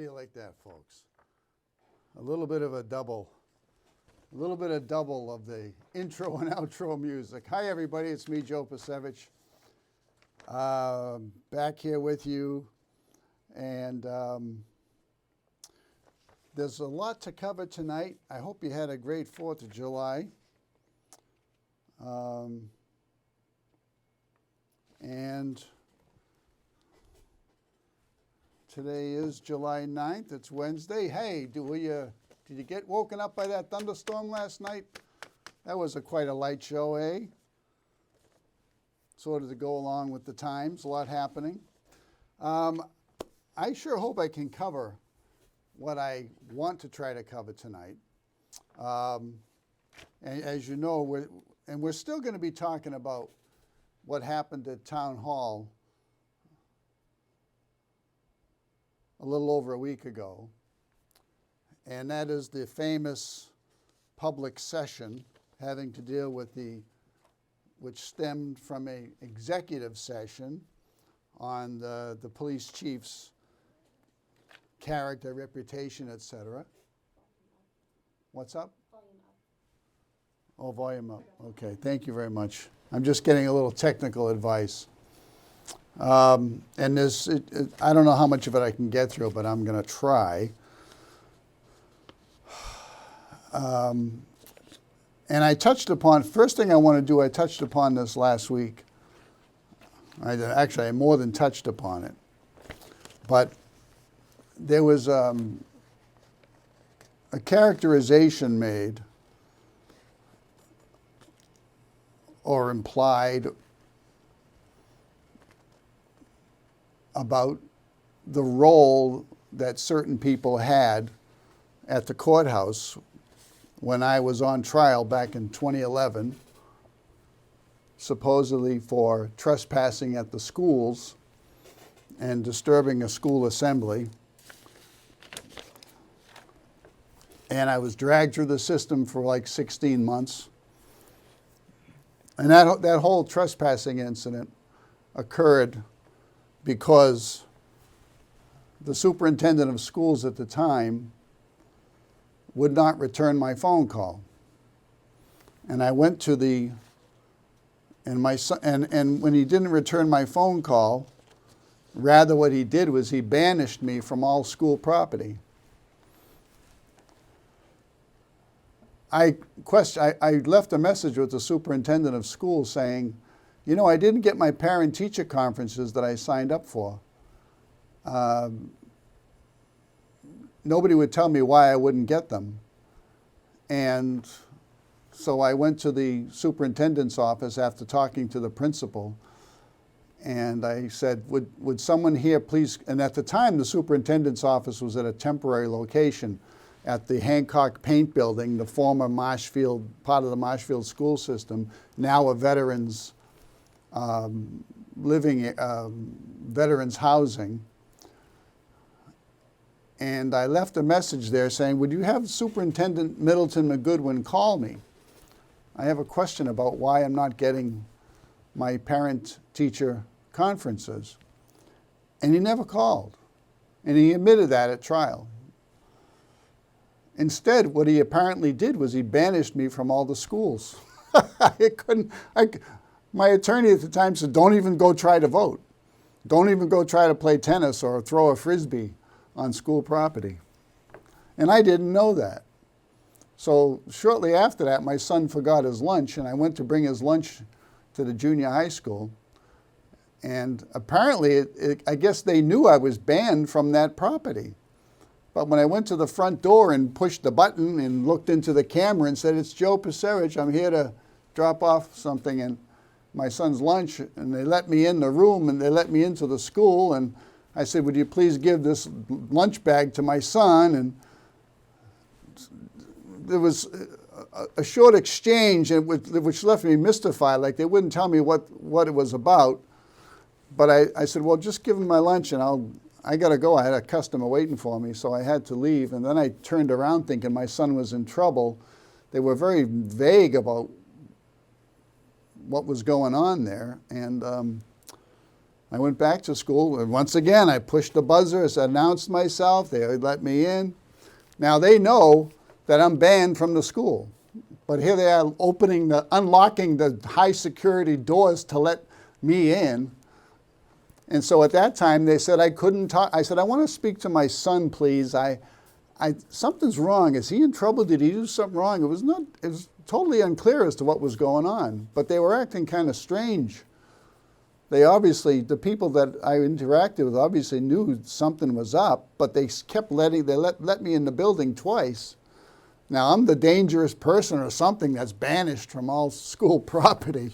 you like that, folks? A little bit of a double. A little bit of double of the intro and outro music. Hi, everybody. It's me, Joe Pasevich. Back here with you. And there's a lot to cover tonight. I hope you had a great 4th of July. And today is July 9th. It's Wednesday. Hey, did you get woken up by that thunderstorm last night? That was quite a light show, eh? Sort of to go along with the times, a lot happening. I sure hope I can cover what I want to try to cover tonight. And as you know, we're still going to be talking about what happened at Town Hall a little over a week ago. And that is the famous public session having to deal with which stemmed from an executive session on the police chief's character, reputation, etc. What's up? Volume up. Oh, volume up. Okay, thank you very much. I'm just getting a little technical advice. And I don't know how much of it I can get through, but I'm going to try. And I touched upon, first thing I want to do, I touched upon this last week. I more than touched upon it. But there was a characterization made or implied about the role that certain people had at the courthouse when I was on trial back in 2011, supposedly for trespassing at the schools and disturbing a school assembly. And I was dragged through the system for like 16 months. And that whole trespassing incident occurred because the superintendent of schools at the time would not return my phone call. And I went to and when he didn't return my phone call, rather what he did was he banished me from all school property. I left a message with the superintendent of schools saying, you know, I didn't get my parent-teacher conferences that I signed up for. Nobody would tell me why I wouldn't get them. And so I went to the superintendent's office after talking to the principal, and I said, would someone here please, and at the time the superintendent's office was at a temporary location at the Hancock Paint Building, the former Marshfield, part of the Marshfield school system, now a veterans veterans housing. And I left a message there saying, would you have Superintendent Middleton McGoodwin call me? I have a question about why I'm not getting my parent-teacher conferences. And he never called. And he admitted that at trial. Instead, what he apparently did was he banished me from all the schools. My attorney at the time said, don't even go try to vote. Don't even go try to play tennis or throw a Frisbee on school property. And I didn't know that. So shortly after that, my son forgot his lunch, and I went to bring his lunch to the junior high school. And apparently, I guess they knew I was banned from that property. But when I went to the front door and pushed the button and looked into the camera and said, it's Joe Pasevich, I'm here to drop off something and my son's lunch, and they let me in the room and they let me into the school, and I said, would you please give this lunch bag to my son? And there was a short exchange which left me mystified, like they wouldn't tell me what it was about. But I said, well, just give him my lunch and I got to go. I had a customer waiting for me, so I had to leave. And then I turned around thinking my son was in trouble. They were very vague about what was going on there. And I went back to school, and once again, I pushed the buzzer, I announced myself, they let me in. Now they know that I'm banned from the school, but here they are unlocking the high security doors to let me in. And so at that time, they said I couldn't talk. I said, I want to speak to my son, please. Something's wrong. Is he in trouble? Did he do something wrong? It was totally unclear as to what was going on, but they were acting kind of strange. The people that I interacted with obviously knew something was up, but they kept let me in the building twice. Now I'm the dangerous person or something that's banished from all school property.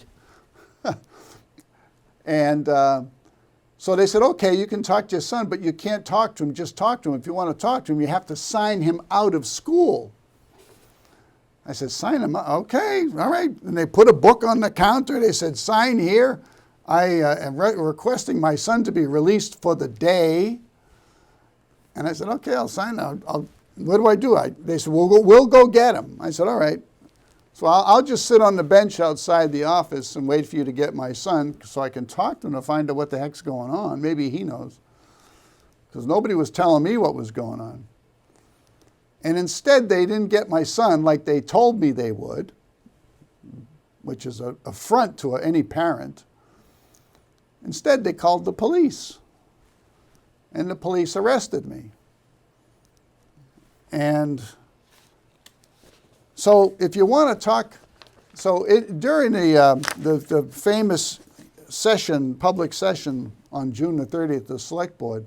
And so they said, okay, you can talk to your son, but you can't talk to him. Just talk to him. If you want to talk to him, you have to sign him out of school. I said, sign him out? Okay, all right. And they put a book on the counter. They said, sign here. I am requesting my son to be released for the day. And I said, okay, I'll sign out. What do I do? They said, we'll go get him. I said, all right. So I'll just sit on the bench outside the office and wait for you to get my son so I can talk to him to find out what the heck's going on. Maybe he knows. Because nobody was telling me what was going on. And instead, they didn't get my son like they told me they would, which is an affront to any parent. Instead, they called the police. And the police arrested me. And so if you want to talk, during the famous session, public session on June the 30th, the select board,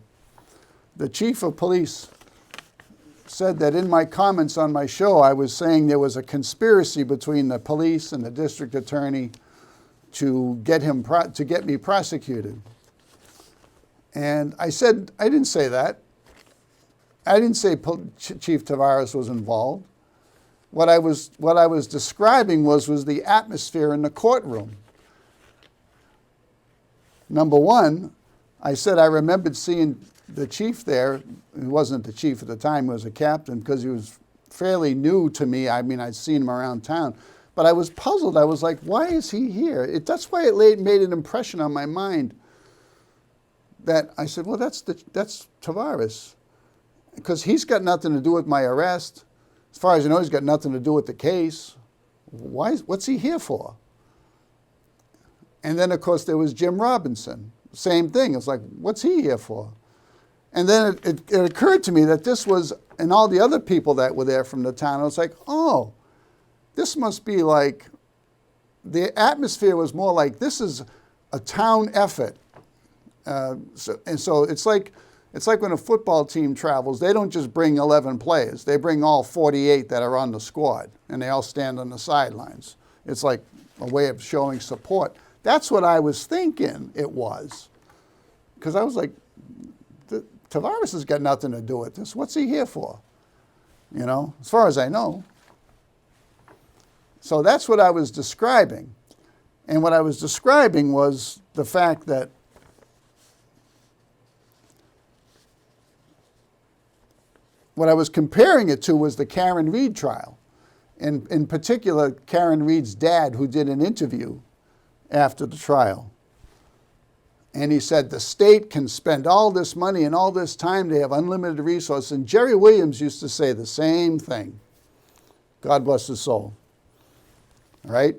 the chief of police said that in my comments on my show, I was saying there was a conspiracy between the police and the district attorney to get me prosecuted. And I said, I didn't say that. I didn't say Chief Tavares was involved. What I was describing was the atmosphere in the courtroom. Number one, I said I remembered seeing the chief there. He wasn't the chief at the time, he was a captain, because he was fairly new to me. I mean, I'd seen him around town. But I was puzzled. I was like, why is he here? That's why it made an impression on my mind that I said, well, that's Tavares. Because he's got nothing to do with my arrest. As far as I know, he's got nothing to do with the case. What's he here for? And then, of course, there was Jim Robinson. Same thing. It's like, what's he here for? And then it occurred to me that this was, and all the other people that were there from the town, I was like, oh, this must be like, the atmosphere was more like, this is a town effort. So it's like when a football team travels, they don't just bring 11 players. They bring all 48 that are on the squad, and they all stand on the sidelines. It's like a way of showing support. That's what I was thinking it was. Because I was like, Tavares has got nothing to do with this. What's he here for? You know, as far as I know. So that's what I was describing. And what I was describing was the fact that what I was comparing it to was the Karen Reed trial. And in particular, Karen Reed's dad, who did an interview after the trial. And he said, the state can spend all this money and all this time. They have unlimited resources. And Jerry Williams used to say the same thing. God bless his soul. All right?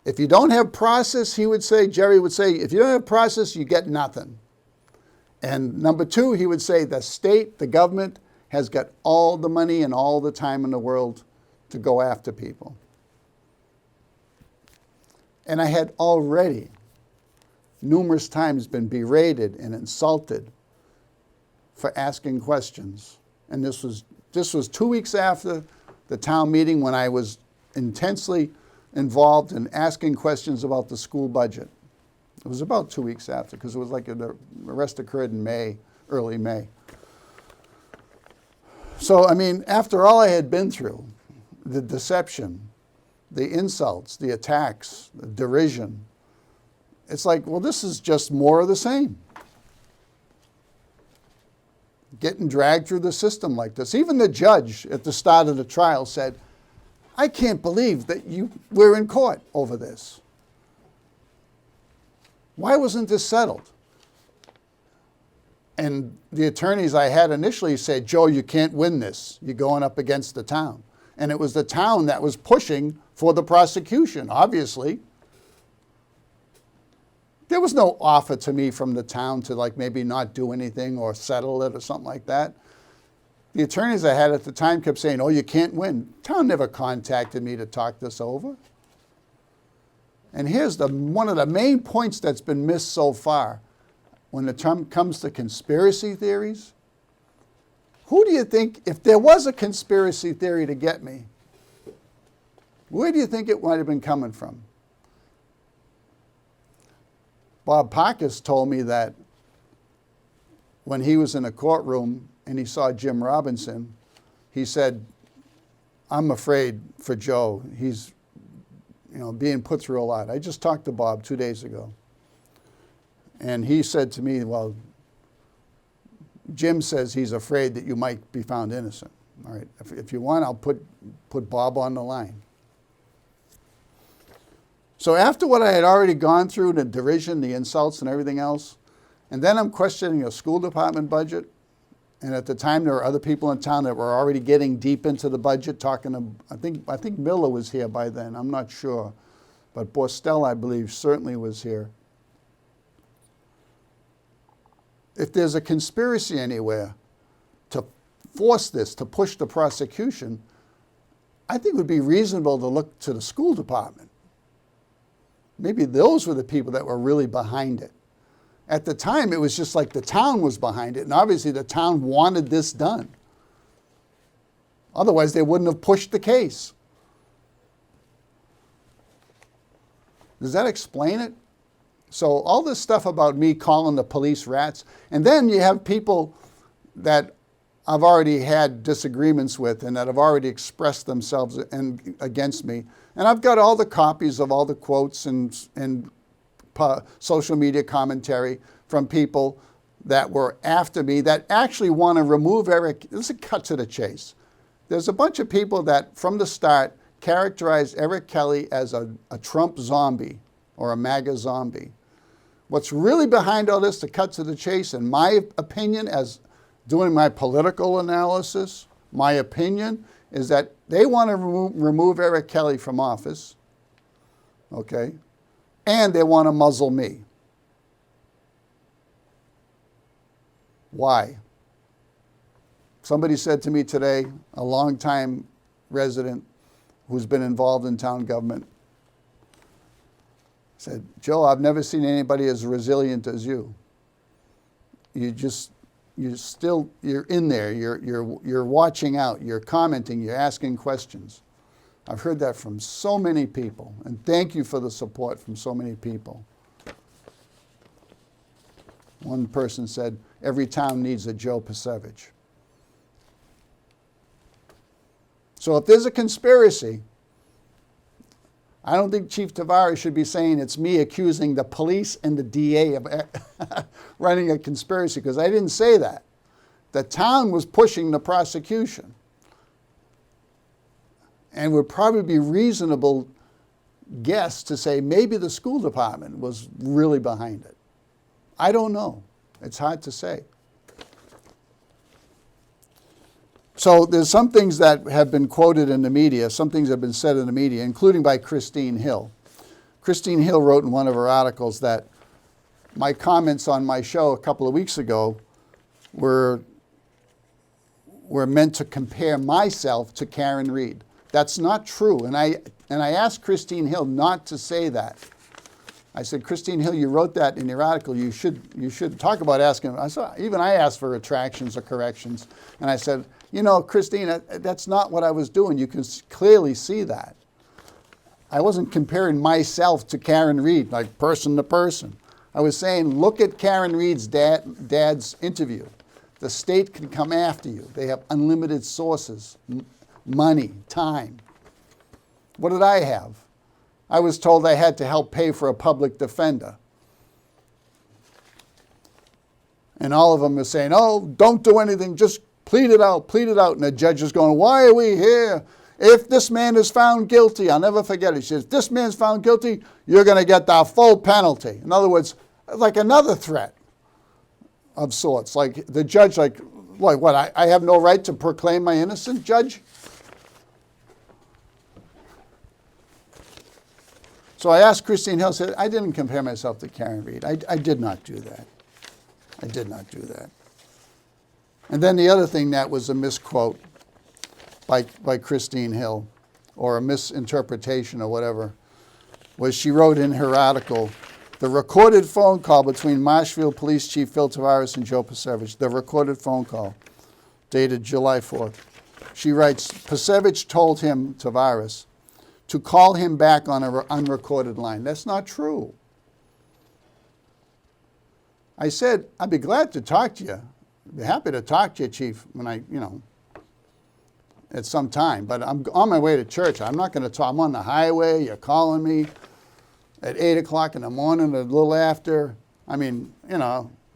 If you don't have process, Jerry would say, if you don't have process, you get nothing. And number two, he would say the state, the government, has got all the money and all the time in the world to go after people. And I had already numerous times been berated and insulted for asking questions. And this was 2 weeks after the town meeting, when I was intensely involved in asking questions about the school budget. It was about 2 weeks after, because it was like the arrest occurred in May, early May. So, I mean, after all I had been through, the deception, the insults, the attacks, the derision, it's like, well, this is just more of the same. Getting dragged through the system like this. Even the judge at the start of the trial said, I can't believe that we're in court over this. Why wasn't this settled? And the attorneys I had initially said, Joe, you can't win this. You're going up against the town. And it was the town that was pushing for the prosecution, obviously. There was no offer to me from the town to like maybe not do anything or settle it or something like that. The attorneys I had at the time kept saying, oh, you can't win. Town never contacted me to talk this over. And here's one of the main points that's been missed so far. When it comes to conspiracy theories, who do you think, if there was a conspiracy theory to get me, where do you think it might have been coming from? Bob Parkus told me that when he was in a courtroom and he saw Jim Robinson, he said, I'm afraid for Joe. He's being put through a lot. I just talked to Bob 2 days ago. And he said to me, well, Jim says he's afraid that you might be found innocent. All right, if you want, I'll put Bob on the line. So after what I had already gone through, the derision, the insults and everything else, and then I'm questioning a school department budget, and at the time there were other people in town that were already getting deep into the budget, talking to, I think Miller was here by then, I'm not sure, but Borstel, I believe, certainly was here. If there's a conspiracy anywhere to force this, to push the prosecution, I think it would be reasonable to look to the school department. Maybe those were the people that were really behind it. At the time, it was just like the town was behind it, and obviously the town wanted this done. Otherwise, they wouldn't have pushed the case. Does that explain it? So all this stuff about me calling the police rats, and then you have people that I've already had disagreements with and that have already expressed themselves against me. And I've got all the copies of all the quotes and social media commentary from people that were after me that actually want to remove Eric. Let's cut to the chase. There's a bunch of people that from the start characterized Eric Kelley as a Trump zombie or a MAGA zombie. What's really behind all this, to cut to the chase, in my opinion, as doing my political analysis, my opinion is that they want to remove Eric Kelley from office, okay, and they want to muzzle me. Why? Somebody said to me today, a longtime resident who's been involved in town government, said, Joe, I've never seen anybody as resilient as you. You're in there, you're watching out, you're commenting, you're asking questions. I've heard that from so many people, and thank you for the support from so many people. One person said, every town needs a Joe Pasevich. So if there's a conspiracy, I don't think Chief Tavares should be saying it's me accusing the police and the DA of running a conspiracy, because I didn't say that. The town was pushing the prosecution. And would probably be reasonable guess to say maybe the school department was really behind it. I don't know. It's hard to say. So there's some things that have been quoted in the media, some things have been said in the media, including by Christine Hill. Christine Hill wrote in one of her articles that my comments on my show a couple of weeks ago were meant to compare myself to Karen Reed. That's not true, and I asked Christine Hill not to say that. I said, Christine Hill, you wrote that in your article. You should talk about asking. I asked for retractions or corrections, and I said, you know, Christine, that's not what I was doing. You can clearly see that. I wasn't comparing myself to Karen Reed, like person to person. I was saying, look at Karen Reed's dad's interview. The state can come after you. They have unlimited sources, money, time. What did I have? I was told I had to help pay for a public defender. And all of them are saying, oh, don't do anything, just plead it out, plead it out. And the judge is going, why are we here? if this man is found guilty, I'll never forget it. She says, if this man's found guilty, you're going to get the full penalty. In other words, like another threat of sorts. Like the judge, like what, I have no right to proclaim my innocence, judge? So I asked Christine Hill, said, I didn't compare myself to Karen Reed. I did not do that. I did not do that. And then the other thing that was a misquote by Christine Hill, or a misinterpretation or whatever, was she wrote in her article, the recorded phone call between Marshfield Police Chief Phil Tavares and Joe Pasevich, the recorded phone call dated July 4th. She writes, Pasevich told him, Tavares, to call him back on an unrecorded line. That's not true. I said, I'd be glad to talk to you. I'd be happy to talk to you, Chief, when at some time. But I'm on my way to church. I'm not going to talk. I'm on the highway. You're calling me at 8 o'clock in the morning, a little after. I mean,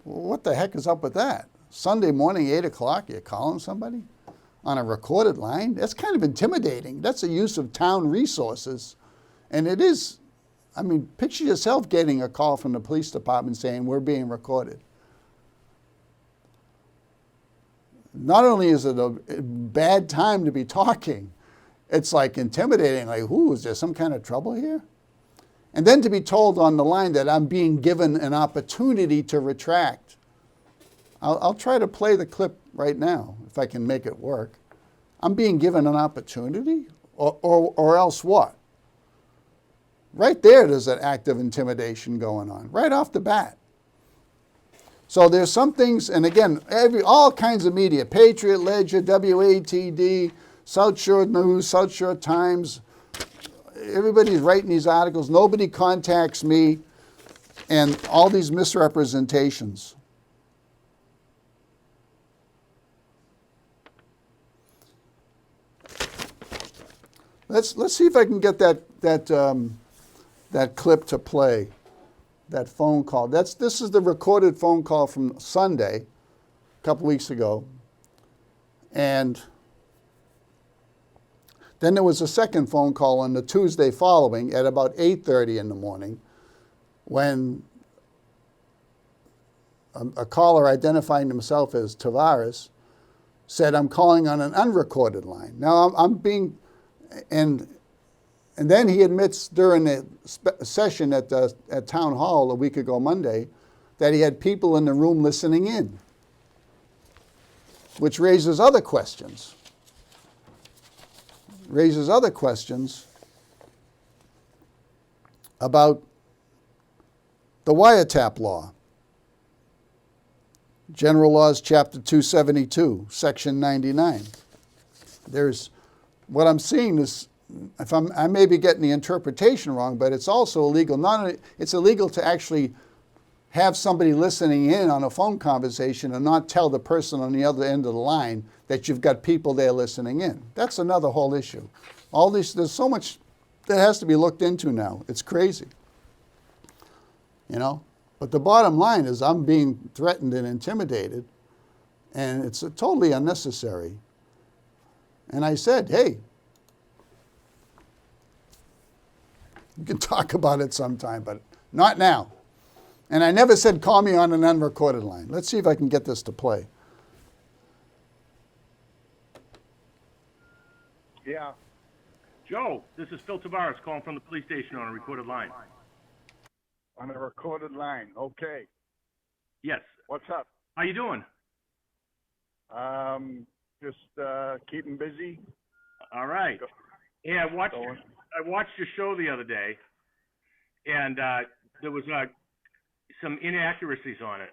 what the heck is up with that? Sunday morning, 8 o'clock, you're calling somebody on a recorded line? That's kind of intimidating. That's a use of town resources. And it is, picture yourself getting a call from the police department saying, we're being recorded. Not only is it a bad time to be talking, it's like intimidating, like, is there some kind of trouble here? And then to be told on the line that I'm being given an opportunity to retract. I'll try to play the clip right now, if I can make it work. I'm being given an opportunity? Or else what? Right there's an act of intimidation going on, right off the bat. So there's some things, and again, all kinds of media, Patriot Ledger, WATD, South Shore News, South Shore Times, everybody's writing these articles, nobody contacts me, and all these misrepresentations. Let's see if I can get that clip to play, that phone call. This is the recorded phone call from Sunday, a couple weeks ago, and then there was a second phone call on the Tuesday following at about 8:30 in the morning, when a caller identifying himself as Tavares said, "I'm calling on an unrecorded line." Now I'm being And then he admits during the session at Town Hall a week ago Monday that he had people in the room listening in, which raises other questions. About the wiretap law. General Laws, Chapter 272, Section 99. What I'm seeing is, I may be getting the interpretation wrong, but it's also illegal. It's illegal to actually have somebody listening in on a phone conversation and not tell the person on the other end of the line that you've got people there listening in. That's another whole issue. There's so much that has to be looked into now. It's crazy. But the bottom line is I'm being threatened and intimidated, and it's totally unnecessary. And I said, hey, you can talk about it sometime, but not now. And I never said, call me on an unrecorded line. Let's see if I can get this to play. Yeah. Joe, this is Phil Tavares calling from the police station on a recorded line. On a recorded line. Okay. Yes. What's up? How you doing? Just keeping busy. All right. Yeah, I watched your show the other day, and there was some inaccuracies on it.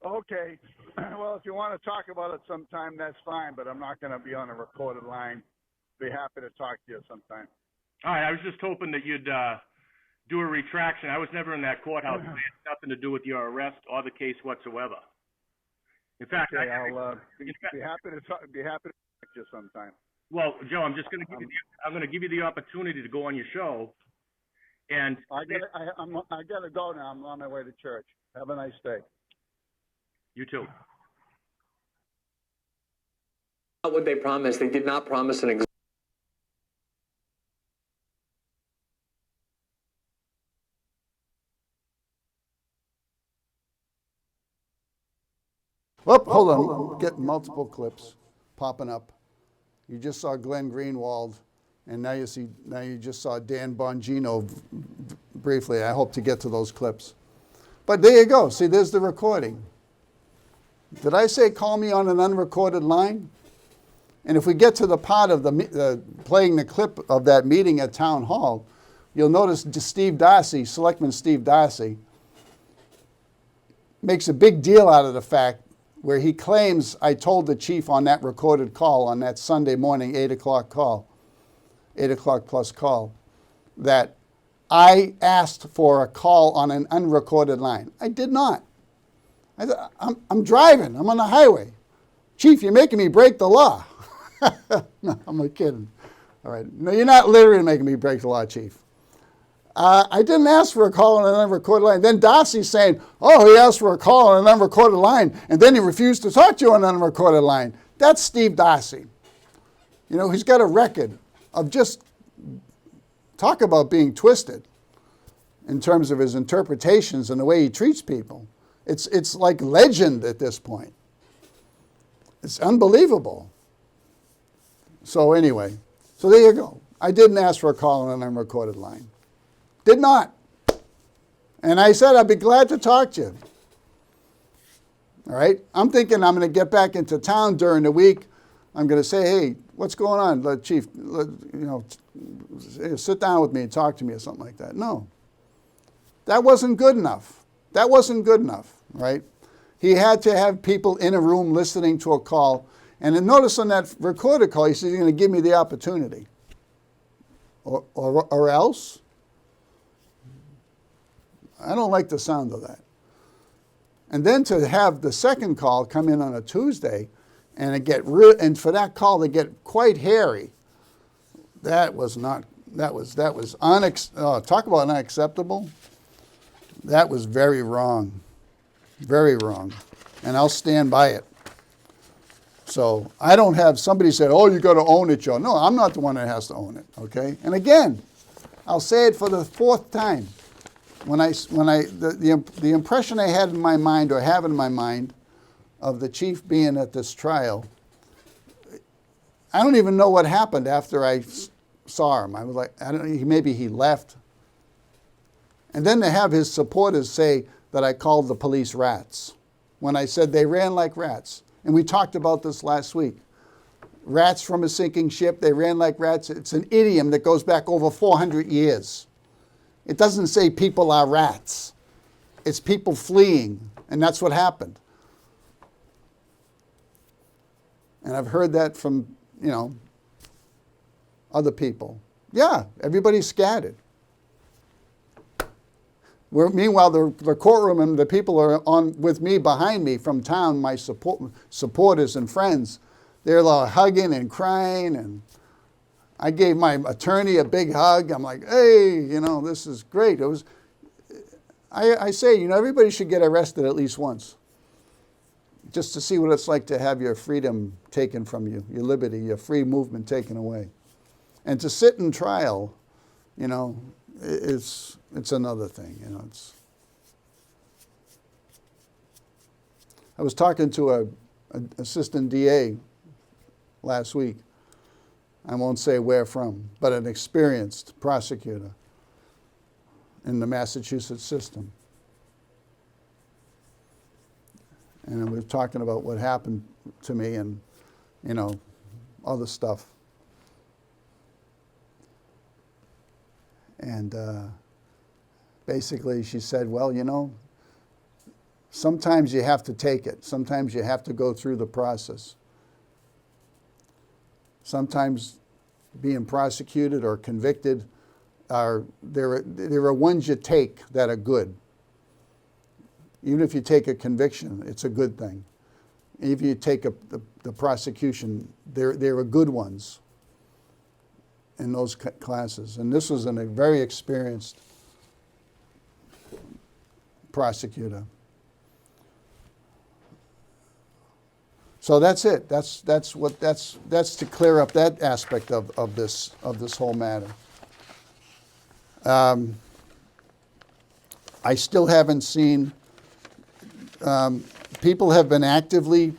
Okay. Well, if you want to talk about it sometime, that's fine, but I'm not going to be on a recorded line. Be happy to talk to you sometime. All right. I was just hoping that you'd do a retraction. I was never in that courthouse. It had nothing to do with your arrest or the case whatsoever. In fact, okay, I'll be happy to talk. Be happy to talk to you sometime. Well, Joe, I'm just going to give you the opportunity to go on your show. And I gotta go now. I'm on my way to church. Have a nice day. You too. what they promised. They did not promise an exam. Whoop, hold on, I'm getting multiple clips popping up. You just saw Glenn Greenwald, and now you just saw Dan Bongino briefly. I hope to get to those clips. But there you go. See, there's the recording. Did I say call me on an unrecorded line? And if we get to the part of playing the clip of that meeting at Town Hall, you'll notice Steve Darcy, Selectman Steve Darcy, makes a big deal out of the fact where he claims I told the chief on that recorded call, on that Sunday morning 8 o'clock call, 8 o'clock plus call, that I asked for a call on an unrecorded line. I did not. I'm driving. I'm on the highway. Chief, you're making me break the law. No, I'm kidding. All right. No, you're not literally making me break the law, Chief. I didn't ask for a call on an unrecorded line. Then Darcy's saying, oh, he asked for a call on an unrecorded line, and then he refused to talk to you on an unrecorded line. That's Steve Darcy. You know, he's got a record of just talk about being twisted in terms of his interpretations and the way he treats people. It's like legend at this point. It's unbelievable. So anyway, so there you go. I didn't ask for a call on an unrecorded line. Did not. And I said I'd be glad to talk to you. All right? I'm thinking I'm going to get back into town during the week. I'm going to say, hey, what's going on, Chief? Sit down with me and talk to me or something like that. No. That wasn't good enough. That wasn't good enough, right? He had to have people in a room listening to a call. And then notice on that recorded call, he says he's going to give me the opportunity. Or else? I don't like the sound of that. And then to have the second call come in on a Tuesday and and for that call to get quite hairy, that was talk about unacceptable. That was very wrong. Very wrong. And I'll stand by it. So I don't have somebody say, oh, you got to own it, Joe. No, I'm not the one that has to own it, okay? And again, I'll say it for the fourth time. The impression I had in my mind, or have in my mind, of the chief being at this trial, I don't even know what happened after I saw him. I was like, maybe he left. And then to have his supporters say that I called the police rats, when I said they ran like rats. And we talked about this last week. Rats from a sinking ship, they ran like rats. It's an idiom that goes back over 400 years. It doesn't say people are rats. It's people fleeing, and that's what happened. And I've heard that from, other people. Yeah, everybody's scattered. Meanwhile, the courtroom and the people are on with me behind me from town, my supporters and friends. They're all hugging and crying, and I gave my attorney a big hug. I'm like, hey, this is great. It was. I say, everybody should get arrested at least once, just to see what it's like to have your freedom taken from you, your liberty, your free movement taken away, and to sit in trial, it's another thing. I was talking to an assistant DA last week. I won't say where from, but an experienced prosecutor in the Massachusetts system. And we were talking about what happened to me and, other stuff. And basically she said, well, sometimes you have to take it. Sometimes you have to go through the process. Sometimes being prosecuted or convicted there are ones you take that are good. Even if you take a conviction, it's a good thing. If you take the prosecution, there are good ones in those classes. And this was a very experienced prosecutor. So that's it. That's to clear up that aspect of this whole matter. I still haven't seen. People have been actively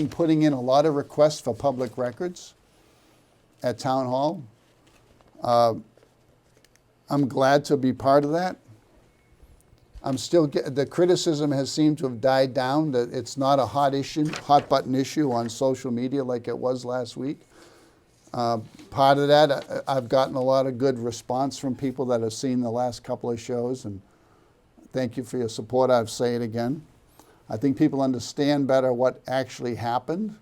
putting in a lot of requests for public records at Town Hall. I'm glad to be part of that. The criticism has seemed to have died down, that it's not a hot button issue on social media like it was last week. Part of that, I've gotten a lot of good response from people that have seen the last couple of shows, and thank you for your support. I'll say it again. I think people understand better what actually happened,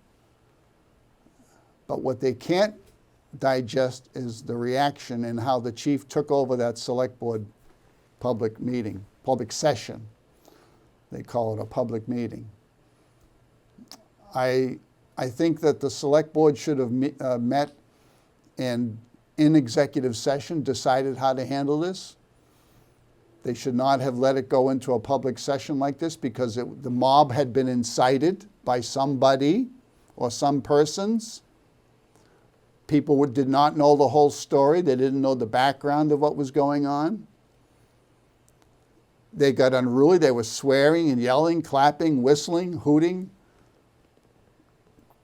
but what they can't digest is the reaction and how the chief took over that select board public meeting. Public session. They call it a public meeting. I think that the select board should have met and in executive session decided how to handle this. They should not have let it go into a public session like this because the mob had been incited by somebody or some persons. People did not know the whole story. They didn't know the background of what was going on. They got unruly. They were swearing and yelling, clapping, whistling, hooting,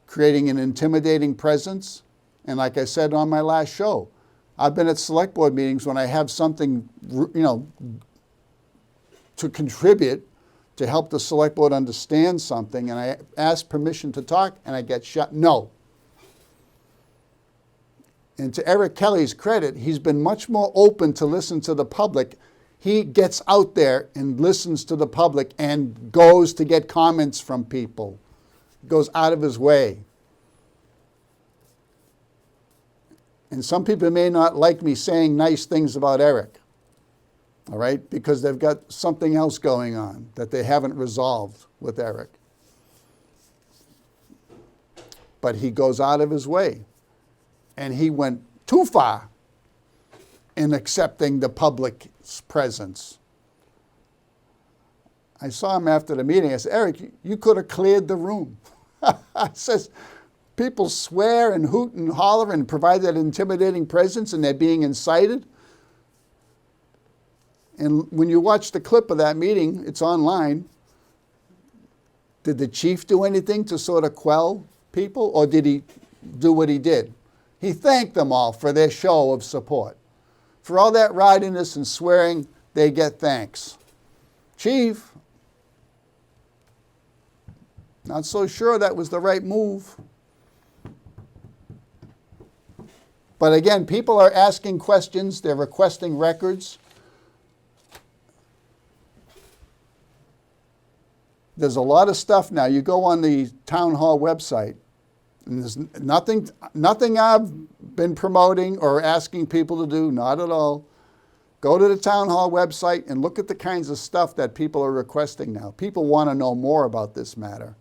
creating an intimidating presence. And like I said on my last show, I've been at select board meetings when I have something, to contribute to help the select board understand something, and I ask permission to talk, and I get shut. No. And to Eric Kelley's credit, he's been much more open to listen to the public. He gets out there and listens to the public and goes to get comments from people. Goes out of his way. And some people may not like me saying nice things about Eric, all right, because they've got something else going on that they haven't resolved with Eric. But he goes out of his way. And he went too far in accepting the public's presence. I saw him after the meeting. I said, Eric, you could have cleared the room. I says, people swear and hoot and holler and provide that intimidating presence and they're being incited. And when you watch the clip of that meeting, it's online. Did the chief do anything to sort of quell people, or did he do what he did? He thanked them all for their show of support. For all that rowdiness and swearing, they get thanks. Chief, not so sure that was the right move. But again, people are asking questions. They're requesting records. There's a lot of stuff now. You go on the town hall website, and there's nothing I've been promoting or asking people to do, not at all. Go to the town hall website and look at the kinds of stuff that people are requesting now. People want to know more about this matter.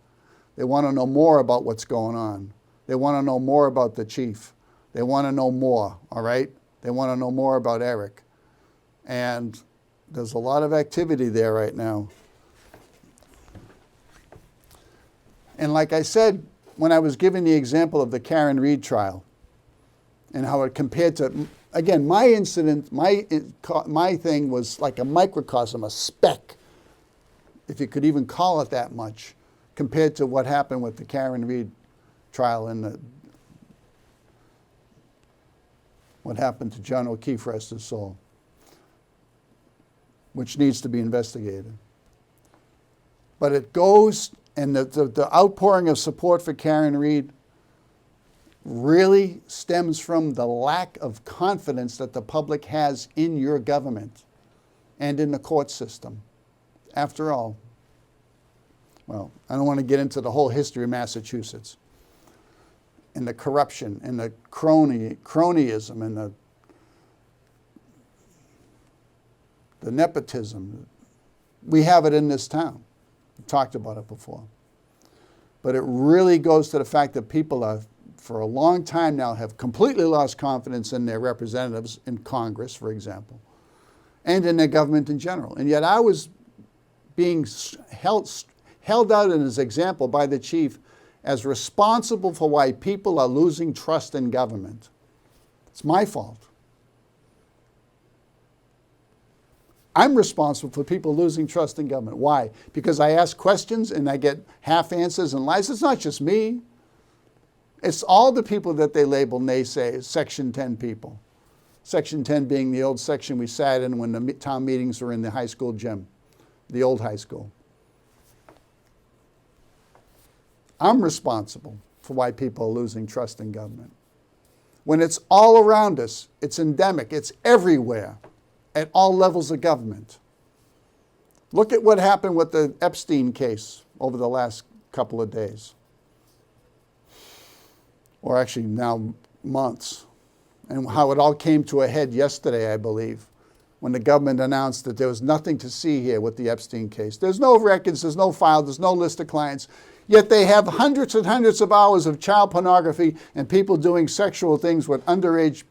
They want to know more about what's going on. They want to know more about the chief. They want to know more, all right? They want to know more about Eric. And there's a lot of activity there right now. And like I said, when I was giving the example of the Karen Reed trial and how it compared to, again, my incident, my thing was like a microcosm, a speck, if you could even call it that much, compared to what happened with the Karen Reed trial and what happened to John O'Keefe, rest his soul, which needs to be investigated. But it goes, and the outpouring of support for Karen Reed really stems from the lack of confidence that the public has in your government and in the court system. After all, well, I don't want to get into the whole history of Massachusetts and the corruption and the cronyism and the nepotism. We have it in this town. We've talked about it before. But it really goes to the fact that people have, for a long time now, have completely lost confidence in their representatives in Congress, for example, and in their government in general. And yet I was being held out as an example by the chief as responsible for why people are losing trust in government. It's my fault. I'm responsible for people losing trust in government. Why? Because I ask questions and I get half answers and lies. It's not just me. It's all the people that they label naysayers, Section 10 people. Section 10 being the old section we sat in when the town meetings were in the high school gym, the old high school. I'm responsible for why people are losing trust in government. When it's all around us, it's endemic, it's everywhere, at all levels of government. Look at what happened with the Epstein case over the last couple of days. Or actually now months. And how it all came to a head yesterday, I believe, when the government announced that there was nothing to see here with the Epstein case. There's no records, there's no file, there's no list of clients, yet they have hundreds and hundreds of hours of child pornography and people doing sexual things with underage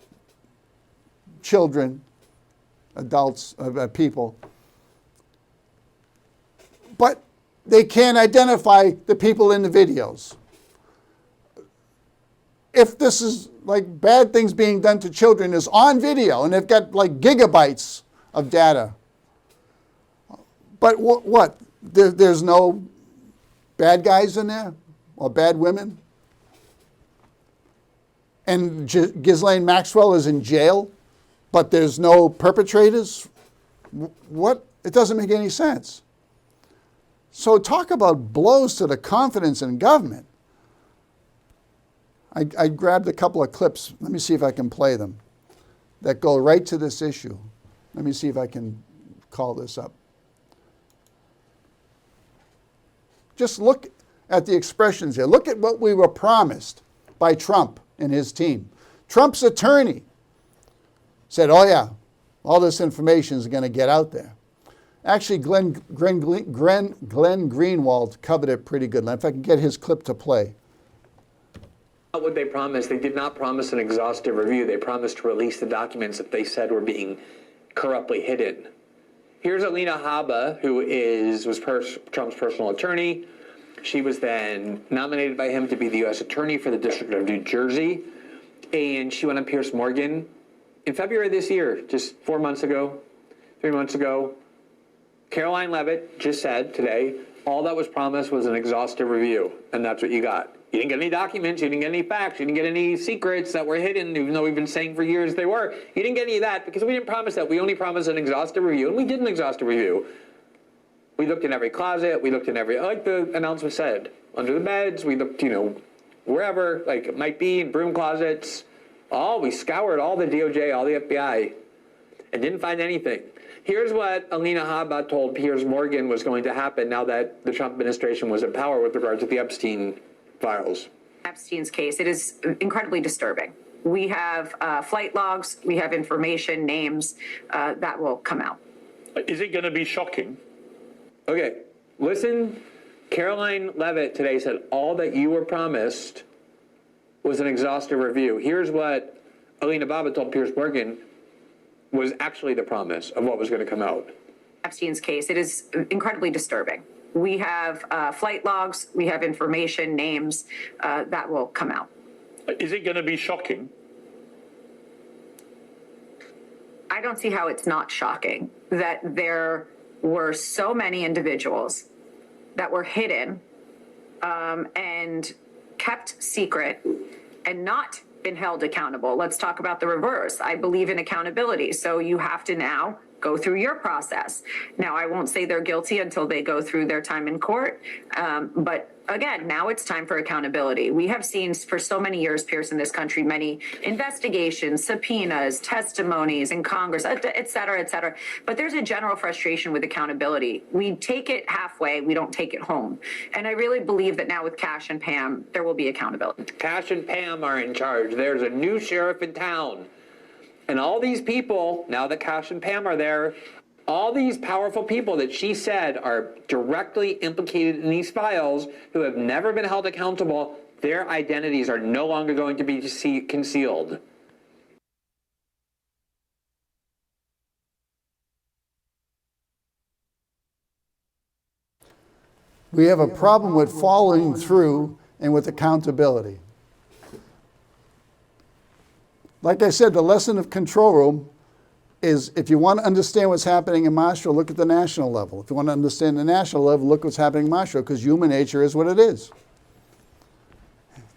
children, adults, people. But they can't identify the people in the videos. If this is like bad things being done to children is on video and they've got like gigabytes of data. But what? There's no bad guys in there or bad women? And Ghislaine Maxwell is in jail, but there's no perpetrators? What? It doesn't make any sense. So talk about blows to the confidence in government. I grabbed a couple of clips. Let me see if I can play them that go right to this issue. Let me see if I can call this up. Just look at the expressions here. Look at what we were promised by Trump and his team. Trump's attorney said, oh yeah, all this information is going to get out there. Actually, Glenn Greenwald covered it pretty good. If I can get his clip to play. What they promised, they did not promise an exhaustive review. They promised to release the documents that they said were being corruptly hidden. Here's Alina Habba, who was Trump's personal attorney. She was then nominated by him to be the U.S. Attorney for the District of New Jersey. And she went on Piers Morgan in February this year, just 3 months ago. Caroline Leavitt just said today, all that was promised was an exhaustive review, and that's what you got. You didn't get any documents, you didn't get any facts, you didn't get any secrets that were hidden, even though we've been saying for years they were. You didn't get any of that because we didn't promise that. We only promised an exhaustive review, and we did an exhaustive review. We looked in every closet, we looked in every, like the announcement said, under the beds, we looked, wherever, like it might be, in broom closets. We scoured all the DOJ, all the FBI, and didn't find anything. Here's what Alina Habba told Piers Morgan was going to happen now that the Trump administration was in power with regard to the Epstein files. Epstein's case, it is incredibly disturbing. We have flight logs, we have information, names that will come out. Is it going to be shocking? Okay, listen. Caroline Leavitt today said all that you were promised was an exhaustive review. Here's what Alina Habba told Piers Morgan was actually the promise of what was going to come out. Epstein's case, it is incredibly disturbing. We have flight logs, we have information, names that will come out. Is it going to be shocking? I don't see how it's not shocking that there were so many individuals that were hidden and kept secret and not been held accountable. Let's talk about the reverse. I believe in accountability. So you have to now go through your process. Now, I won't say they're guilty until they go through their time in court. But again, now it's time for accountability. We have seen for so many years, Pierce, in this country, many investigations, subpoenas, testimonies in Congress, et cetera, et cetera. But there's a general frustration with accountability. We take it halfway, we don't take it home. And I really believe that now with Cash and Pam, there will be accountability. Cash and Pam are in charge. There's a new sheriff in town. And all these people, now that Cash and Pam are there, all these powerful people that she said are directly implicated in these files who have never been held accountable, their identities are no longer going to be concealed. We have a problem with following through and with accountability. Like I said, the lesson of control room is if you want to understand what's happening in Marshall, look at the national level. If you want to understand the national level, look what's happening in Marshall, because human nature is what it is.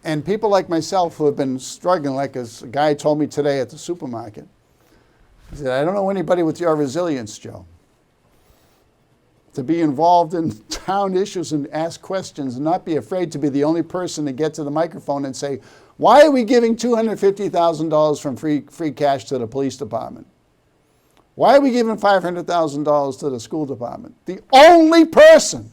And people like myself who have been struggling, like as a guy told me today at the supermarket, he said, I don't know anybody with your resilience, Joe. To be involved in town issues and ask questions and not be afraid to be the only person to get to the microphone and say, why are we giving $250,000 from free cash to the police department? Why are we giving $500,000 to the school department? The only person.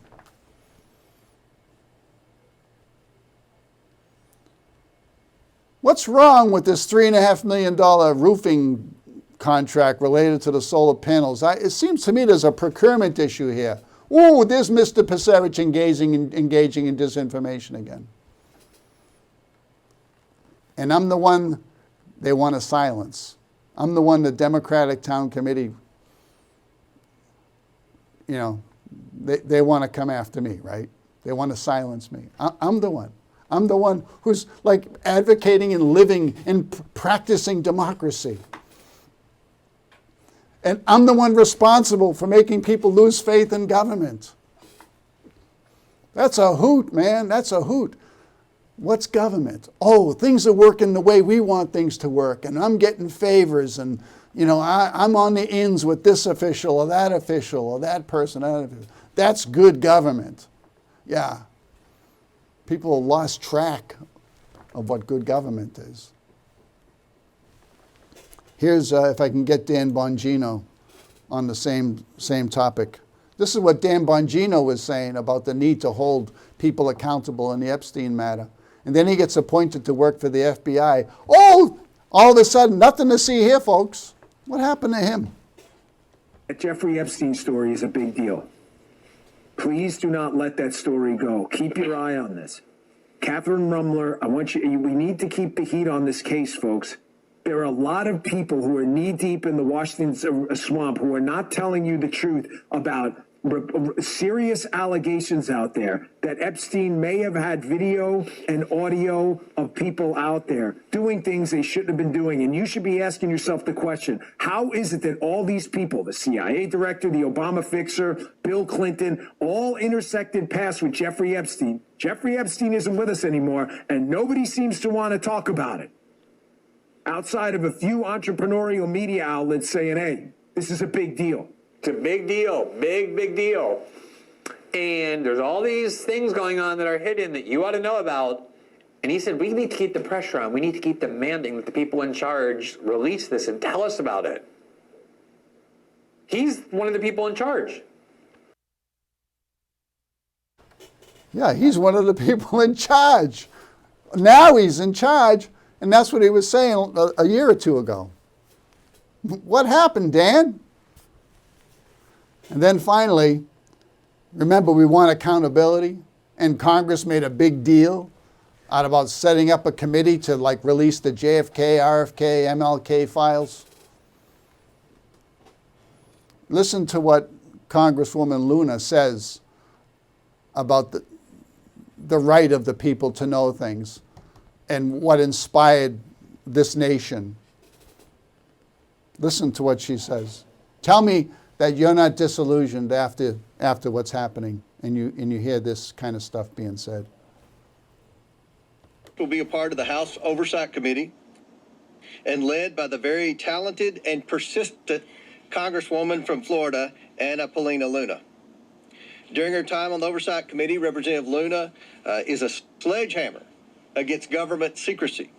What's wrong with this $3.5 million roofing contract related to the solar panels? It seems to me there's a procurement issue here. Ooh, there's Mr. Pasevich engaging in disinformation again. And I'm the one they want to silence. I'm the one the Democratic Town Committee, they want to come after me, right? They want to silence me. I'm the one. I'm the one who's like advocating and living and practicing democracy. And I'm the one responsible for making people lose faith in government. That's a hoot, man. That's a hoot. What's government? Oh, things are working the way we want things to work, and I'm getting favors, and I'm on the ins with this official or that person. That's good government. Yeah. People lost track of what good government is. Here's, if I can get Dan Bongino on the same topic. This is what Dan Bongino was saying about the need to hold people accountable in the Epstein matter. And then he gets appointed to work for the FBI. Oh, all of a sudden, nothing to see here, folks. What happened to him? The Jeffrey Epstein story is a big deal. Please do not let that story go. Keep your eye on this. Catherine Rumler, we need to keep the heat on this case, folks. There are a lot of people who are knee-deep in the Washington swamp who are not telling you the truth about serious allegations out there that Epstein may have had video and audio of people out there doing things they shouldn't have been doing. And you should be asking yourself the question, how is it that all these people, the CIA director, the Obama fixer, Bill Clinton, all intersected paths with Jeffrey Epstein? Jeffrey Epstein isn't with us anymore, and nobody seems to want to talk about it. Outside of a few entrepreneurial media outlets saying, hey, this is a big deal. It's a big deal, big deal. And there's all these things going on that are hidden that you ought to know about. And he said, we need to keep the pressure on. We need to keep demanding that the people in charge release this and tell us about it. He's one of the people in charge. Yeah, he's one of the people in charge. Now he's in charge, and that's what he was saying a year or two ago. What happened, Dan? And then finally, remember, we want accountability, and Congress made a big deal out about setting up a committee to release the JFK, RFK, MLK files. Listen to what Congresswoman Luna says about the right of the people to know things and what inspired this nation. Listen to what she says. Tell me that you're not disillusioned after what's happening and you hear this kind of stuff being said. Will be a part of the House Oversight Committee and led by the very talented and persistent Congresswoman from Florida, Anna Paulina Luna. During her time on the Oversight Committee, Representative Luna is a sledgehammer against government secrecy.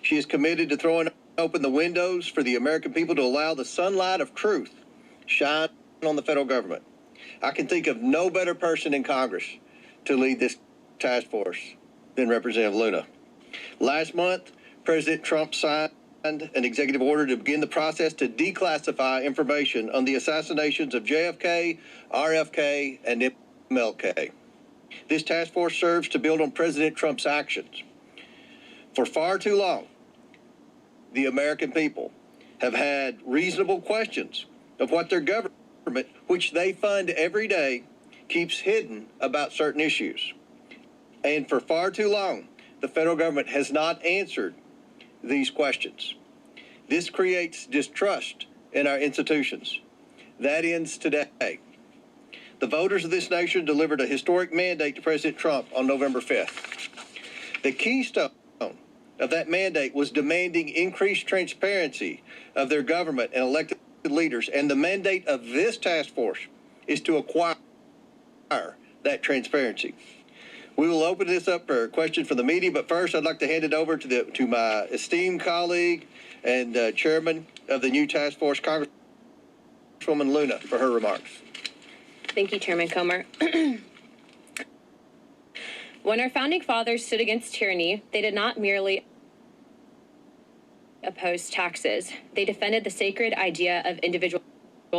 She is committed to throwing open the windows for the American people to allow the sunlight of truth shine on the federal government. I can think of no better person in Congress to lead this task force than Representative Luna. Last month, President Trump signed an executive order to begin the process to declassify information on the assassinations of JFK, RFK, and MLK. This task force serves to build on President Trump's actions. For far too long, the American people have had reasonable questions of what their government, which they fund every day, keeps hidden about certain issues. And for far too long, the federal government has not answered these questions. This creates distrust in our institutions. That ends today. The voters of this nation delivered a historic mandate to President Trump on November 5th. The keystone of that mandate was demanding increased transparency of their government and elected leaders. And the mandate of this task force is to acquire that transparency. We will open this up for a question from the media, but first I'd like to hand it over to my esteemed colleague and chairman of the new task force, Congresswoman Luna, for her remarks. Thank you, Chairman Comer. When our founding fathers stood against tyranny, they did not merely oppose taxes. They defended the sacred idea of individual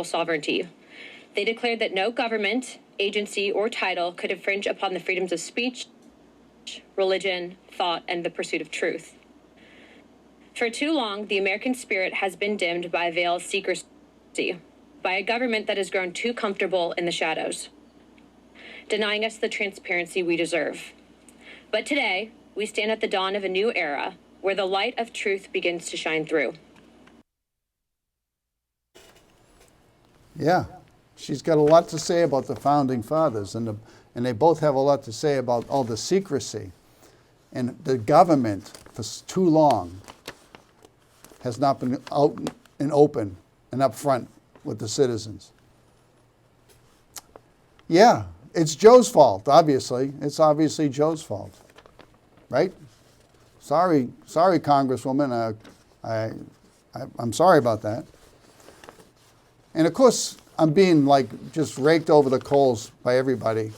sovereignty. They declared that no government, agency, or title could infringe upon the freedoms of speech, religion, thought, and the pursuit of truth. For too long, the American spirit has been dimmed by a veil of secrecy, by a government that has grown too comfortable in the shadows, denying us the transparency we deserve. But today, we stand at the dawn of a new era where the light of truth begins to shine through. Yeah, she's got a lot to say about the founding fathers, and they both have a lot to say about all the secrecy. And the government, for too long, has not been out and open and upfront with the citizens. Yeah, it's Joe's fault, obviously. It's obviously Joe's fault, right? Sorry, Congresswoman. I'm sorry about that. And of course, I'm being just raked over the coals by everybody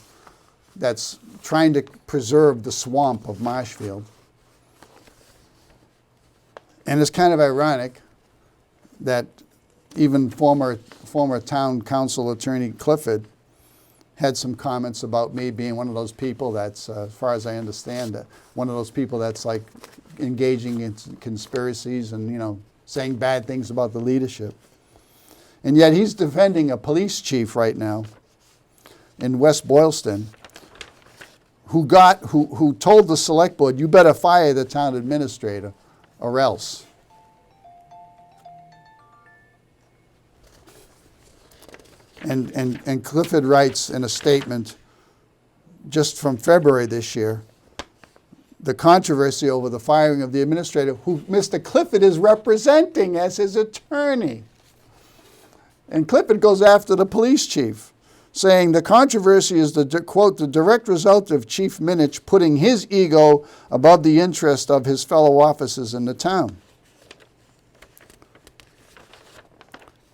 that's trying to preserve the swamp of Marshfield. And it's kind of ironic that even former town council attorney Clifford had some comments about me being one of those people that's, as far as I understand, one of those people that's engaging in conspiracies and, saying bad things about the leadership. And yet he's defending a police chief right now in West Boylston who told the select board, you better fire the town administrator or else. And Clifford writes in a statement just from February this year, the controversy over the firing of the administrator who Mr. Clifford is representing as his attorney. And Clifford goes after the police chief, saying the controversy is, quote, the direct result of Chief Minich putting his ego above the interest of his fellow officers in the town.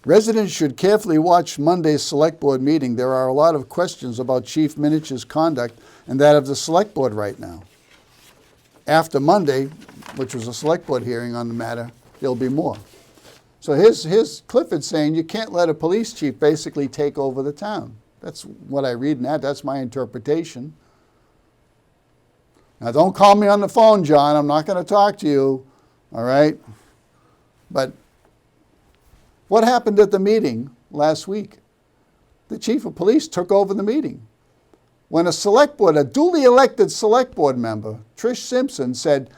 Residents should carefully watch Monday's select board meeting. There are a lot of questions about Chief Minich's conduct and that of the select board right now. After Monday, which was a select board hearing on the matter, there'll be more. So here's Clifford saying you can't let a police chief basically take over the town. That's what I read in that. That's my interpretation. Now, don't call me on the phone, John. I'm not going to talk to you, all right? But what happened at the meeting last week? The chief of police took over the meeting. When a duly elected select board member, Trish Simpson, said,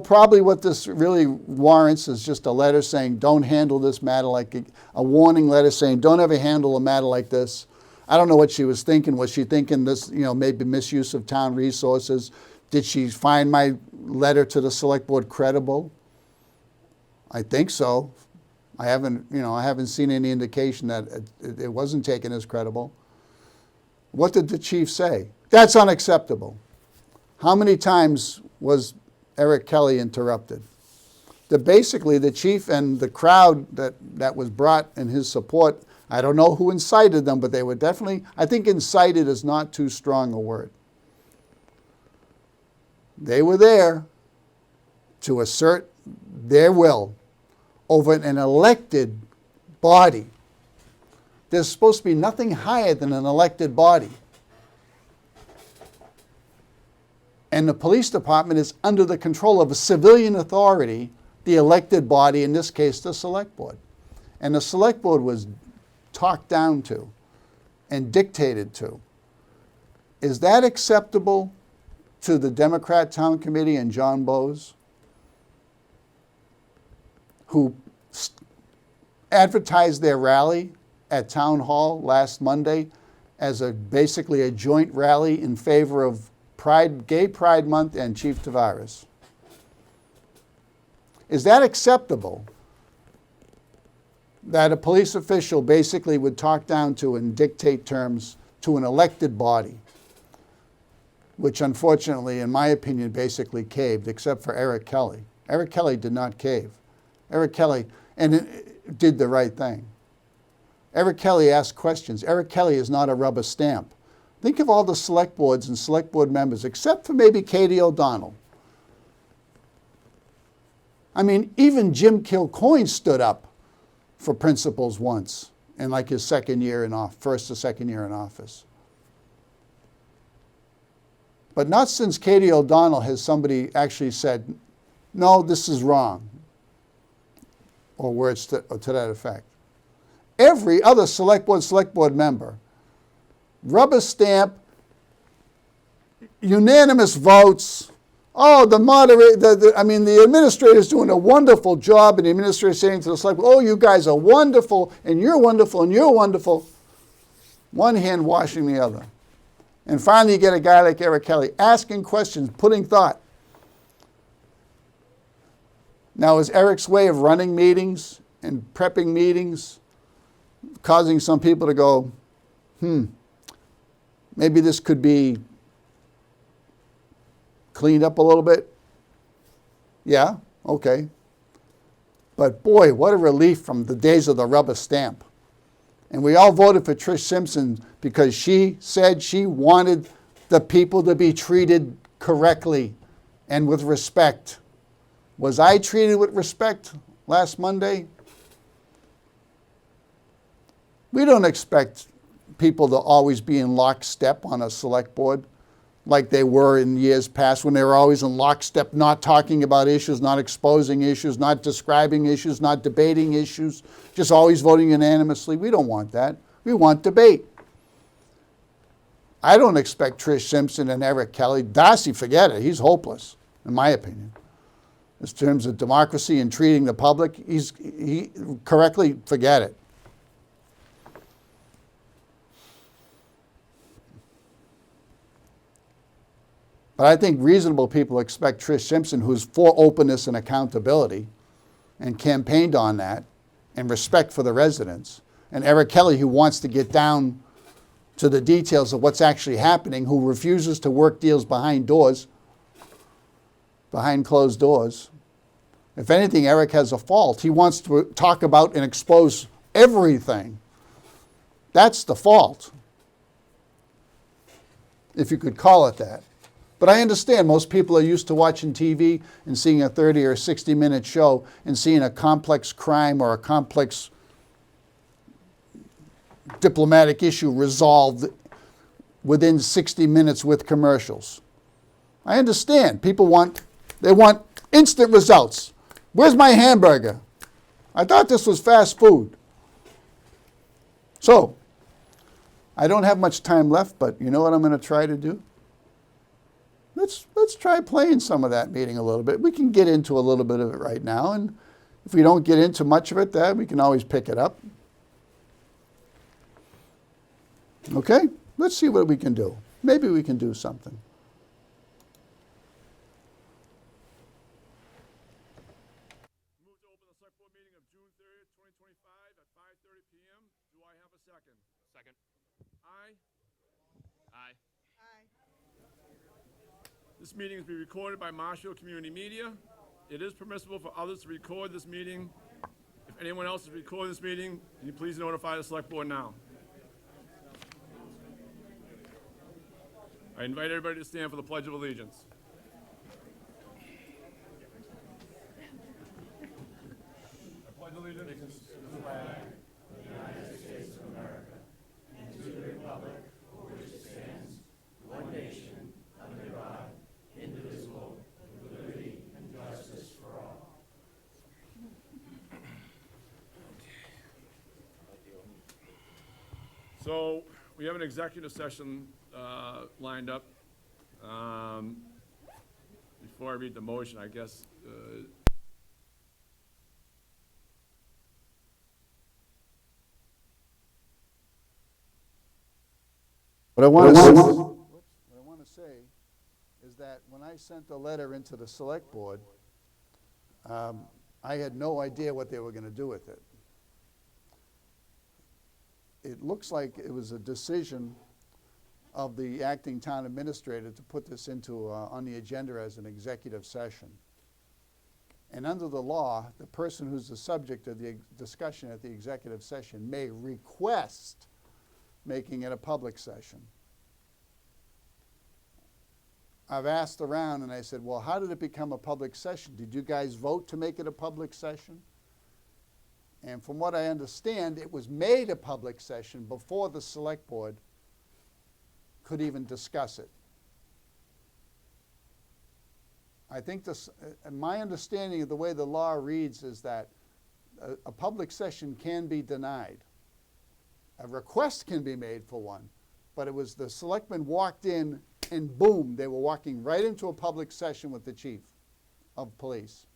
probably what this really warrants is just a letter saying, don't handle this matter a warning letter saying, don't ever handle a matter like this. I don't know what she was thinking. Was she thinking this, maybe misuse of town resources? Did she find my letter to the select board credible? I think so. I haven't seen any indication that it wasn't taken as credible. What did the chief say? That's unacceptable. How many times was Eric Kelley interrupted? Basically, the chief and the crowd that was brought in his support, I don't know who incited them, but they were definitely, I think incited is not too strong a word. They were there to assert their will over an elected body. There's supposed to be nothing higher than an elected body. And the police department is under the control of a civilian authority, the elected body, in this case, the select board. And the select board was talked down to and dictated to. Is that acceptable to the Democrat Town Committee and John Bowes, who advertised their rally at Town Hall last Monday as basically a joint rally in favor of Gay Pride Month and Chief Tavares? Is that acceptable? That a police official basically would talk down to and dictate terms to an elected body, which unfortunately, in my opinion, basically caved, except for Eric Kelley. Eric Kelley did not cave. Eric Kelley did the right thing. Eric Kelley asked questions. Eric Kelley is not a rubber stamp. Think of all the select boards and select board members, except for maybe Katie O'Donnell. I mean, even Jim Kilcoyne stood up for principles once in like his first or second year in office. But not since Katie O'Donnell has somebody actually said, no, this is wrong, or words to that effect. Every other select board member, rubber stamp, unanimous votes. Oh, the moderator, the administrator's doing a wonderful job, and the administrator's saying to the select board, oh, you guys are wonderful, and you're wonderful, and you're wonderful. One hand washing the other. And finally, you get a guy like Eric Kelley asking questions, putting thought. Now, is Eric's way of running meetings and prepping meetings causing some people to go, maybe this could be cleaned up a little bit? Yeah, okay. But boy, what a relief from the days of the rubber stamp. And we all voted for Trish Simpson because she said she wanted the people to be treated correctly and with respect. Was I treated with respect last Monday? We don't expect people to always be in lockstep on a select board like they were in years past when they were always in lockstep, not talking about issues, not exposing issues, not describing issues, not debating issues, just always voting unanimously. We don't want that. We want debate. I don't expect Trish Simpson and Eric Kelley. Darcy, forget it. He's hopeless, in my opinion. In terms of democracy and treating the public, he correctly, forget it. But I think reasonable people expect Trish Simpson, who's for openness and accountability and campaigned on that, and respect for the residents, and Eric Kelley, who wants to get down to the details of what's actually happening, who refuses to work deals behind doors, behind closed doors. If anything, Eric has a fault. He wants to talk about and expose everything. That's the fault, if you could call it that. But I understand most people are used to watching TV and seeing a 30 or 60-minute show and seeing a complex crime or a complex diplomatic issue resolved within 60 minutes with commercials. I understand. People want instant results. Where's my hamburger? I thought this was fast food. So, I don't have much time left, but you know what I'm going to try to do? Let's try playing some of that meeting a little bit. We can get into a little bit of it right now, and if we don't get into much of it, then we can always pick it up. Okay? Let's see what we can do. Maybe we can do something. Move to open the select board meeting of June 30th, 2025 at 5:30 p.m. Do I have a second? Second. Aye. Aye. This meeting is being recorded by Marshall Community Media. It is permissible for others to record this meeting. If anyone else is recording this meeting, can you please notify the select board now? I invite everybody to stand for the Pledge of Allegiance. I pledge allegiance to the flag So we have an executive session lined up. before I read the motion, I guess, What I want to say is that when I sent the letter into the select board, I had no idea what they were going to do with it. It looks like it was a decision of the acting town administrator to put this into on the agenda as an executive session. And under the law, the person who's the subject of the discussion at the executive session may request making it a public session. I've asked around and I said, well, how did it become a public session? Did you guys vote to make it a public session? And from what I understand, it was made a public session before the select board could even discuss it. I think this, my understanding of the way the law reads is that a public session can be denied. A request can be made for one, but it was the selectmen walked in and boom, they were walking right into a public session with the chief of police.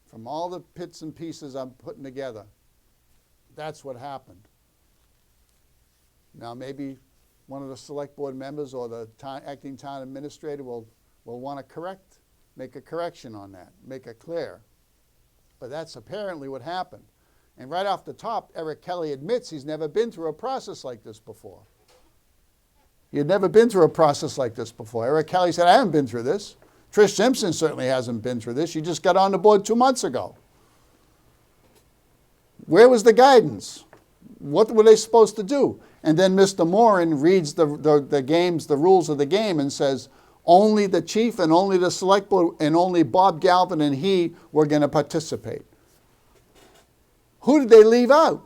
From all the bits and pieces I'm putting together, that's what happened. Now maybe one of the select board members or the acting town administrator will want to make a correction on that, make it clear. But that's apparently what happened. And right off the top, Eric Kelley admits he's never been through a process like this before. He had never been through a process like this before. Eric Kelley said, I haven't been through this. Trish Simpson certainly hasn't been through this. She just got on the board 2 months ago. Where was the guidance? What were they supposed to do? And then Mr. Moran reads the rules of the game and says, only the chief and only the select board and only Bob Galvin and he were going to participate. Who did they leave out?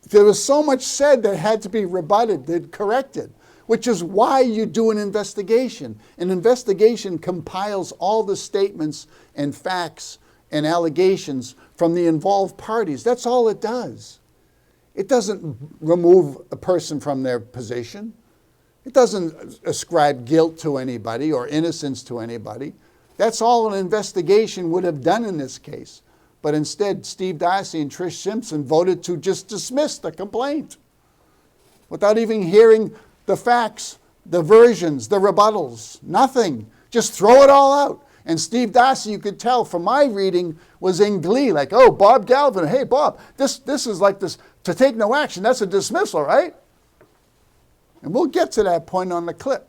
There was so much said that had to be rebutted, corrected, which is why you do an investigation. An investigation compiles all the statements and facts and allegations from the involved parties. That's all it does. It doesn't remove a person from their position. It doesn't ascribe guilt to anybody or innocence to anybody. That's all an investigation would have done in this case. But instead, Steve Darcy and Trish Simpson voted to just dismiss the complaint without even hearing the facts, the versions, the rebuttals, nothing. Just throw it all out. And Steve Darcy, you could tell from my reading, was in glee, like, oh, Bob Galvin, hey, Bob, this is like this, to take no action, that's a dismissal, right? And we'll get to that point on the clip.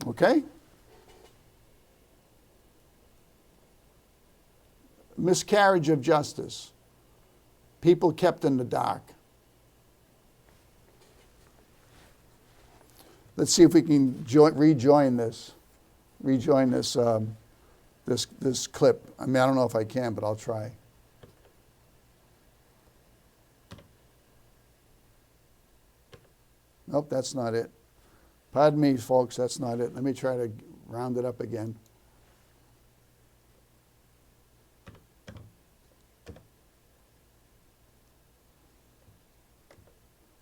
Okay? Miscarriage of justice. People kept in the dark. Let's see if we can rejoin this this clip. I mean, I don't know if I can, but I'll try. Nope, that's not it. Pardon me, folks, that's not it. Let me try to round it up again.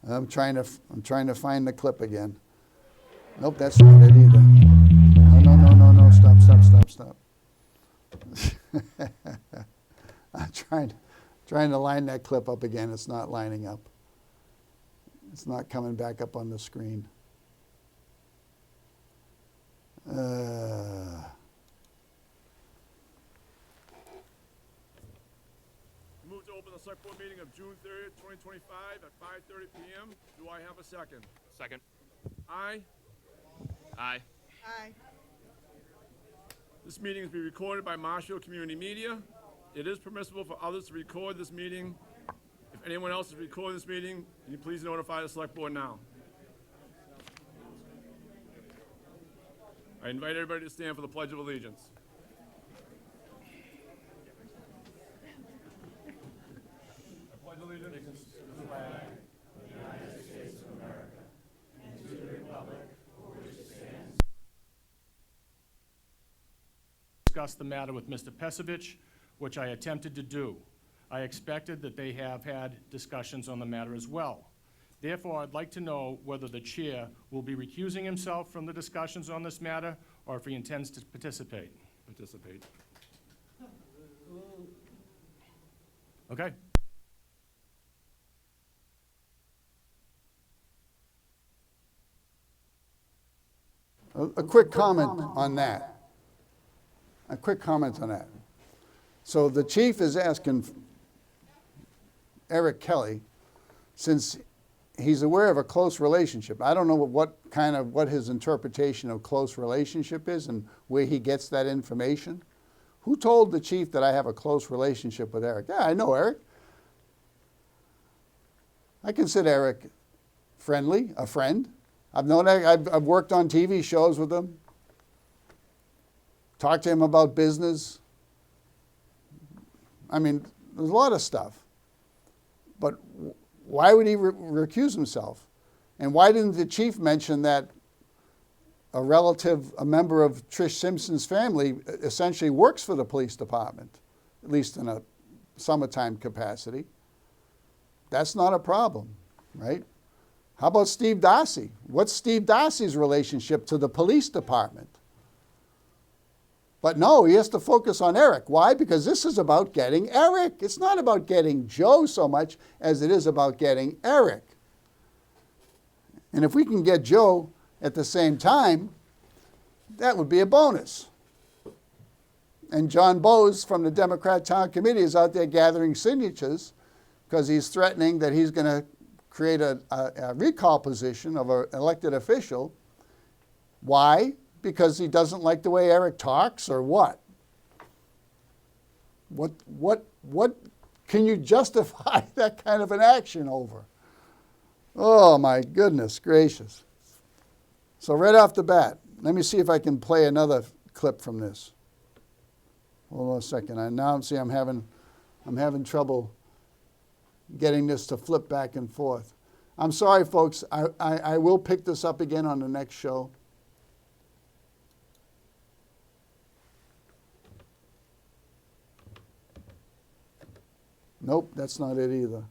I'm trying to find the clip again. Nope, that's not it either. No, stop. I'm trying to line that clip up again. It's not lining up. It's not coming back up on the screen. Move to open the select board meeting of June 30th, 2025 at 5:30 p.m. Do I have a second? Second. Aye. Aye. Aye. This meeting is being recorded by Marshall Community Media. It is permissible for others to record this meeting. If anyone else is recording this meeting, can you please notify the select board now? I invite everybody to stand for the Pledge of Allegiance. I pledge allegiance to the flag of the United States of America and to the republic for which it stands. Discuss the matter with Mr. Pesovich, which I attempted to do. I expected that they have had discussions on the matter as well. Therefore, I'd like to know whether the chair will be recusing himself from the discussions on this matter, or if he intends to participate. Okay? A quick comment on that. A quick comment on that. So the chief is asking Eric Kelley, since he's aware of a close relationship. I don't know what his interpretation of close relationship is and where he gets that information. Who told the chief that I have a close relationship with Eric? Yeah, I know Eric. I consider Eric friendly, a friend. I've known Eric, I've worked on TV shows with him, talked to him about business. I mean, there's a lot of stuff. But why would he recuse himself? And why didn't the chief mention that a member of Trish Simpson's family essentially works for the police department, at least in a summertime capacity? That's not a problem, right? How about Steve Darcy? What's Steve Darcy's relationship to the police department? But no, he has to focus on Eric. Why? Because this is about getting Eric. It's not about getting Joe so much as it is about getting Eric. And if we can get Joe at the same time, that would be a bonus. And John Bowes from the Democrat Town Committee is out there gathering signatures because he's threatening that he's going to create a recall position of an elected official. Why? Because he doesn't like the way Eric talks, or what? What can you justify that kind of an action over? Oh my goodness gracious. So right off the bat, let me see if I can play another clip from this. Hold on a second. I'm having trouble getting this to flip back and forth. I'm sorry, folks. I will pick this up again on the next show. Nope, that's not it either.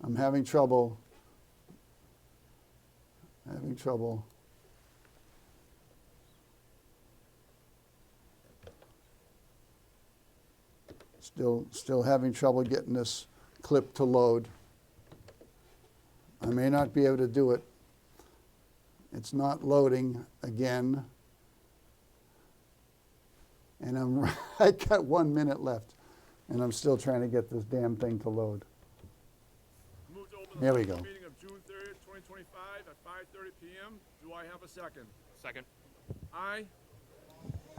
I'm having trouble. Still having trouble getting this clip to load. I may not be able to do it. It's not loading again. And I got 1 minute left, and I'm still trying to get this damn thing to load. Here we go. Meeting of June 30th, 2025 at 5:30 p.m. Do I have a second? Second. Aye.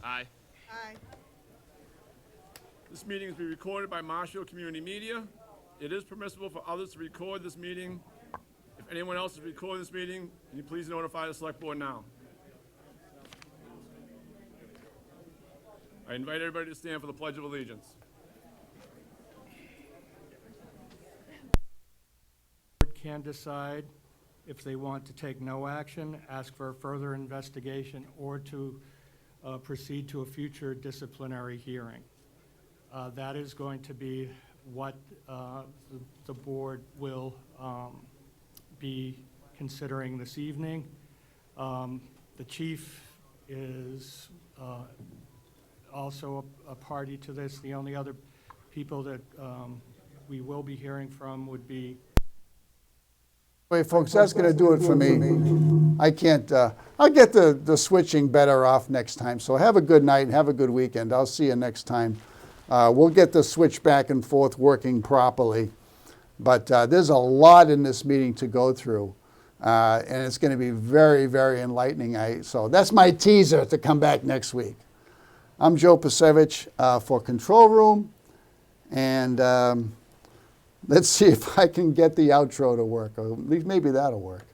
Aye. Aye. This meeting is being recorded by Marshall Community Media. It is permissible for others to record this meeting. If anyone else is recording this meeting, can you please notify the select board now? I invite everybody to stand for the Pledge of Allegiance. Can decide if they want to take no action, ask for a further investigation, or to proceed to a future disciplinary hearing. That is going to be what the board will be considering this evening. The chief is also a party to this. The only other people that we will be hearing from would be. Wait, folks, that's going to do it for me. I can't, I'll get the switching better off next time. So have a good night and have a good weekend. I'll see you next time. We'll get the switch back and forth working properly. But there's a lot in this meeting to go through. And it's going to be very, very enlightening. So that's my teaser to come back next week. I'm Joe Pasevich for Control Room. And let's see if I can get the outro to work, or at least maybe that'll work.